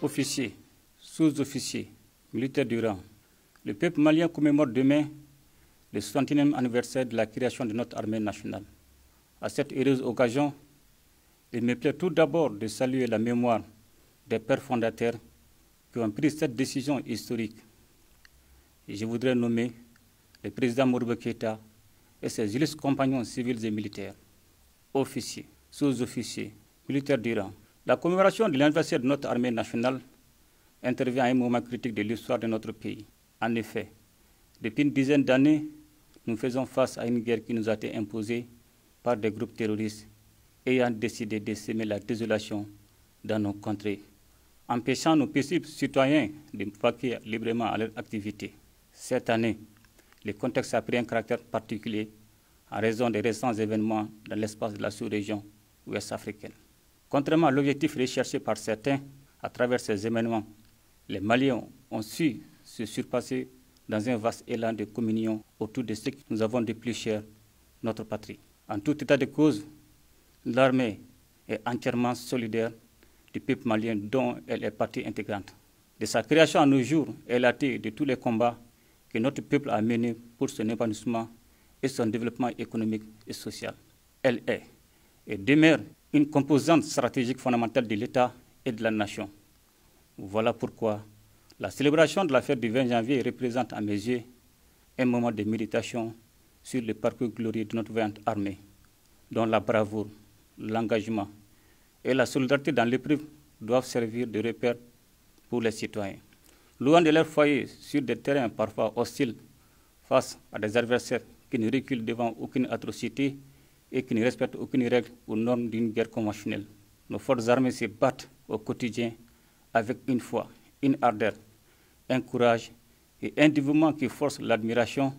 officiers, sous-officiers, militaires du rang, le peuple malien commémore demain le 61e anniversaire de la création de notre armée nationale. À cette heureuse occasion, il me plaît tout d'abord de saluer la mémoire des pères fondateurs qui ont pris cette décision historique. Et je voudrais nommer le président Modibo Keïta et ses illustres compagnons civils et militaires, officiers, sous-officiers, militaires du rang. La commémoration de l'anniversaire de notre armée nationale intervient à un moment critique de l'histoire de notre pays. En effet, depuis une dizaine d'années, nous faisons face à une guerre qui nous a été imposée par des groupes terroristes ayant décidé de semer la désolation dans nos contrées, empêchant nos paisibles citoyens de vaquer librement à leur activité. Cette année, le contexte a pris un caractère particulier en raison des récents événements dans l'espace de la sous-région ouest africaine. Contrairement à l'objectif recherché par certains à travers ces événements, les Maliens ont su se surpasser dans un vaste élan de communion autour de ce que nous avons de plus cher, notre patrie. En tout état de cause, l'armée est entièrement solidaire du peuple malien dont elle est partie intégrante. De sa création à nos jours, elle a été de tous les combats que notre peuple a menés pour son épanouissement et son développement économique et social. Elle est et demeure une composante stratégique fondamentale de l'État et de la nation. Voilà pourquoi la célébration de la fête du 20 janvier représente à mes yeux un moment de méditation sur le parcours glorieux de notre vaillante armée, dont la bravoure, l'engagement et la solidarité dans l'épreuve doivent servir de repère pour les citoyens. Loin de leur foyer sur des terrains parfois hostiles face à des adversaires qui ne reculent devant aucune atrocité et qui ne respectent aucune règle ou norme d'une guerre conventionnelle. Nos forces armées se battent au quotidien avec une foi, une ardeur, un courage et un dévouement qui force l'admiration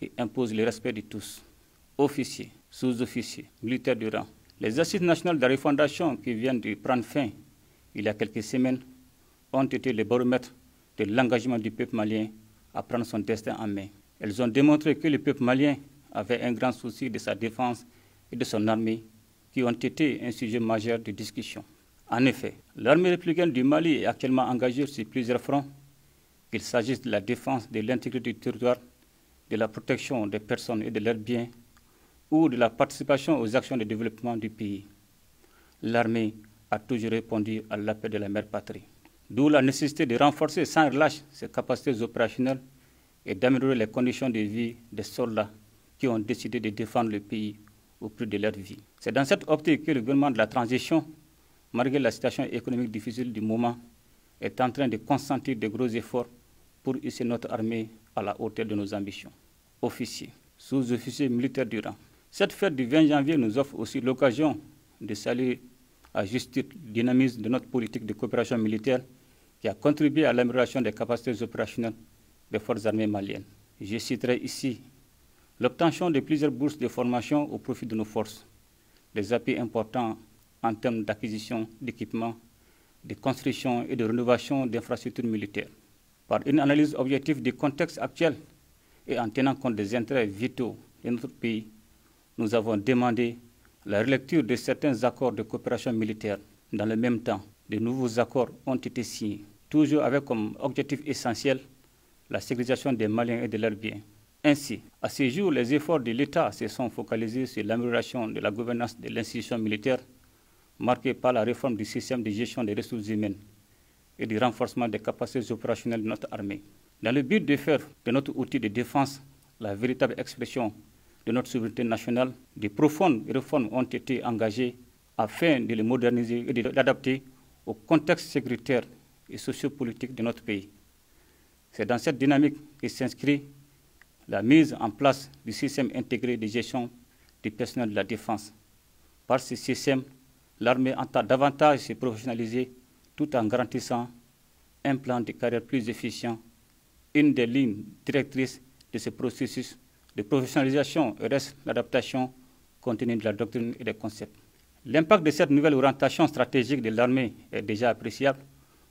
et impose le respect de tous. Officiers, sous-officiers, militaires du rang. Les exercices nationaux de la refondation qui viennent de prendre fin il y a quelques semaines ont été le baromètre de l'engagement du peuple malien à prendre son destin en main. Elles ont démontré que le peuple malien avait un grand souci de sa défense et de son armée qui ont été un sujet majeur de discussion. En effet, l'armée républicaine du Mali est actuellement engagée sur plusieurs fronts, qu'il s'agisse de la défense de l'intégrité du territoire, de la protection des personnes et de leurs biens, ou de la participation aux actions de développement du pays. L'armée a toujours répondu à l'appel de la mère patrie. D'où la nécessité de renforcer sans relâche ses capacités opérationnelles et d'améliorer les conditions de vie des soldats qui ont décidé de défendre le pays au prix de leur vie. C'est dans cette optique que le gouvernement de la transition, malgré la situation économique difficile du moment, est en train de consentir de gros efforts pour hisser notre armée à la hauteur de nos ambitions. Officiers, sous-officiers militaires du rang. Cette fête du 20 janvier nous offre aussi l'occasion de saluer à juste titre le dynamisme de notre politique de coopération militaire qui a contribué à l'amélioration des capacités opérationnelles des forces armées maliennes. Je citerai ici l'obtention de plusieurs bourses de formation au profit de nos forces, des appuis importants en termes d'acquisition d'équipements, de construction et de rénovation d'infrastructures militaires. Par une analyse objective du contexte actuel et en tenant compte des intérêts vitaux de notre pays, nous avons demandé la relecture de certains accords de coopération militaire. Dans le même temps, de nouveaux accords ont été signés, toujours avec comme objectif essentiel la sécurisation des Maliens et de leurs biens. Ainsi, à ce jour, les efforts de l'État se sont focalisés sur l'amélioration de la gouvernance de l'institution militaire, marquée par la réforme du système de gestion des ressources humaines et du renforcement des capacités opérationnelles de notre armée. Dans le but de faire de notre outil de défense la véritable expression de notre souveraineté nationale, de profondes réformes ont été engagées afin de le moderniser et de l'adapter au contexte sécuritaire et sociopolitique de notre pays. C'est dans cette dynamique que s'inscrit la mise en place du système intégré de gestion du personnel de la défense. Par ce système, l'armée entend davantage se professionnaliser tout en garantissant un plan de carrière plus efficient. Une des lignes directrices de ce processus de professionnalisation reste l'adaptation continue de la doctrine et des concepts. L'impact de cette nouvelle orientation stratégique de l'armée est déjà appréciable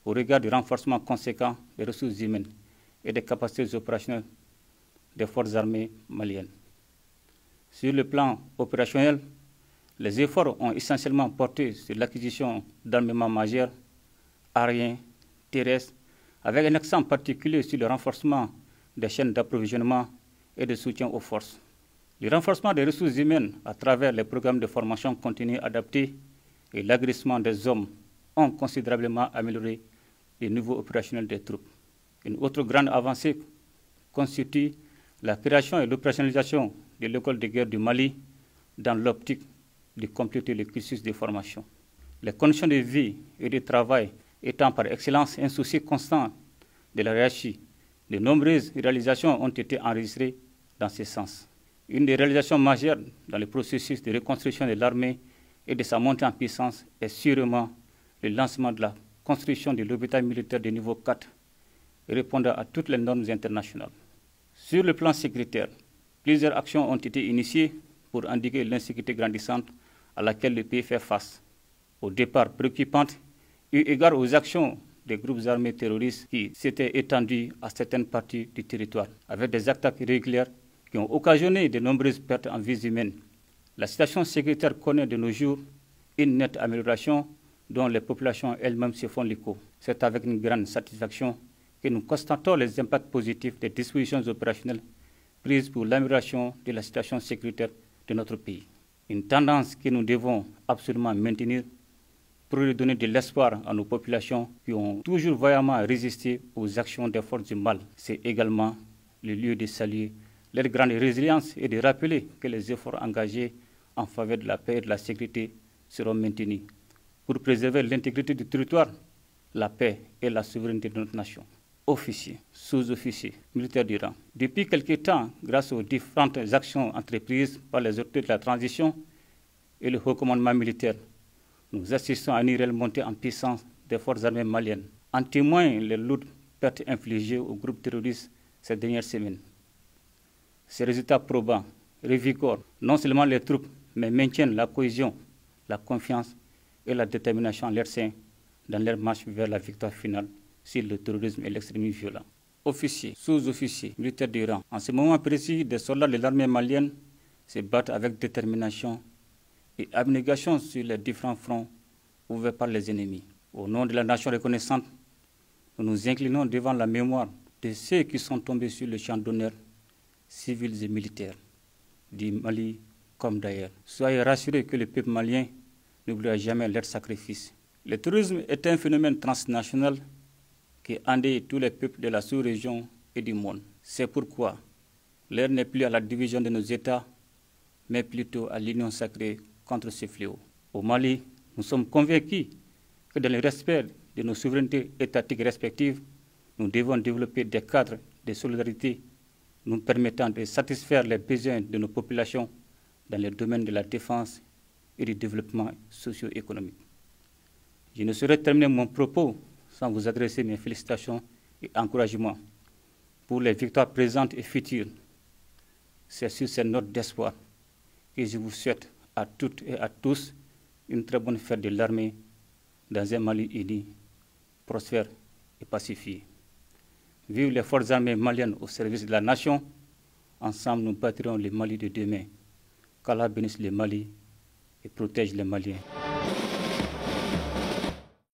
au regard du renforcement conséquent des ressources humaines et des capacités opérationnelles des forces armées maliennes. Sur le plan opérationnel, les efforts ont essentiellement porté sur l'acquisition d'armements majeurs, aériens, terrestre, avec un accent particulier sur le renforcement des chaînes d'approvisionnement et de soutien aux forces. Le renforcement des ressources humaines à travers les programmes de formation continue adaptés et l'agrégement des hommes ont considérablement amélioré le niveau opérationnel des troupes. Une autre grande avancée constitue la création et l'opérationnalisation de l'école de guerre du Mali dans l'optique de compléter le cursus de formation. Les conditions de vie et de travail étant par excellence un souci constant de la hiérarchie, de nombreuses réalisations ont été enregistrées dans ce sens. Une des réalisations majeures dans le processus de reconstruction de l'armée et de sa montée en puissance est sûrement le lancement de la construction de l'hôpital militaire de niveau 4, répondant à toutes les normes internationales. Sur le plan sécuritaire, plusieurs actions ont été initiées pour endiguer l'insécurité grandissante à laquelle le pays fait face. Au départ préoccupante, eu égard aux actions des groupes armés terroristes qui s'étaient étendus à certaines parties du territoire, avec des attaques régulières qui ont occasionné de nombreuses pertes en vies humaines. La situation sécuritaire connaît de nos jours une nette amélioration dont les populations elles-mêmes se font l'écho. C'est avec une grande satisfaction que nous constatons les impacts positifs des dispositions opérationnelles prises pour l'amélioration de la situation sécuritaire de notre pays. Une tendance que nous devons absolument maintenir pour redonner de l'espoir à nos populations qui ont toujours vaillamment résisté aux actions des forces du mal. C'est également le lieu de saluer leur grande résilience et de rappeler que les efforts engagés en faveur de la paix et de la sécurité seront maintenus pour préserver l'intégrité du territoire, la paix et la souveraineté de notre nation. Officiers, sous-officiers, militaires du rang. Depuis quelque temps, grâce aux différentes actions entreprises par les autorités de la transition et le haut commandement militaire, nous assistons à une réelle montée en puissance des forces armées maliennes. En témoignent les lourdes pertes infligées aux groupes terroristes ces dernières semaines. Ces résultats probants revigorent non seulement les troupes, mais maintiennent la cohésion, la confiance et la détermination en leur sein dans leur marche vers la victoire finale sur le terrorisme et l'extrémisme violent. Officiers, sous-officiers, militaires du rang. En ce moment précis, des soldats de l'armée malienne se battent avec détermination et abnégation sur les différents fronts ouverts par les ennemis. Au nom de la nation reconnaissante, nous nous inclinons devant la mémoire de ceux qui sont tombés sur le champ d'honneur, civils et militaires, du Mali comme d'ailleurs. Soyez rassurés que le peuple malien n'oubliera jamais leur sacrifice. Le terrorisme est un phénomène transnational qui endeuille tous les peuples de la sous-région et du monde. C'est pourquoi l'heure n'est plus à la division de nos États, mais plutôt à l'union sacrée contre ce fléau. Au Mali, nous sommes convaincus que dans le respect de nos souverainetés étatiques respectives, nous devons développer des cadres de solidarité nous permettant de satisfaire les besoins de nos populations dans le domaine de la défense et du développement socio-économique. Je ne saurais terminer mon propos sans vous adresser mes félicitations et encouragements pour les victoires présentes et futures. C'est sur cette note d'espoir que je vous souhaite à toutes et à tous une très bonne fête de l'armée dans un Mali uni, prospère et pacifié. Vive les forces armées maliennes au service de la nation. Ensemble, nous bâtirons le Mali de demain. Qu'Allah bénisse le Mali et protège les Maliens.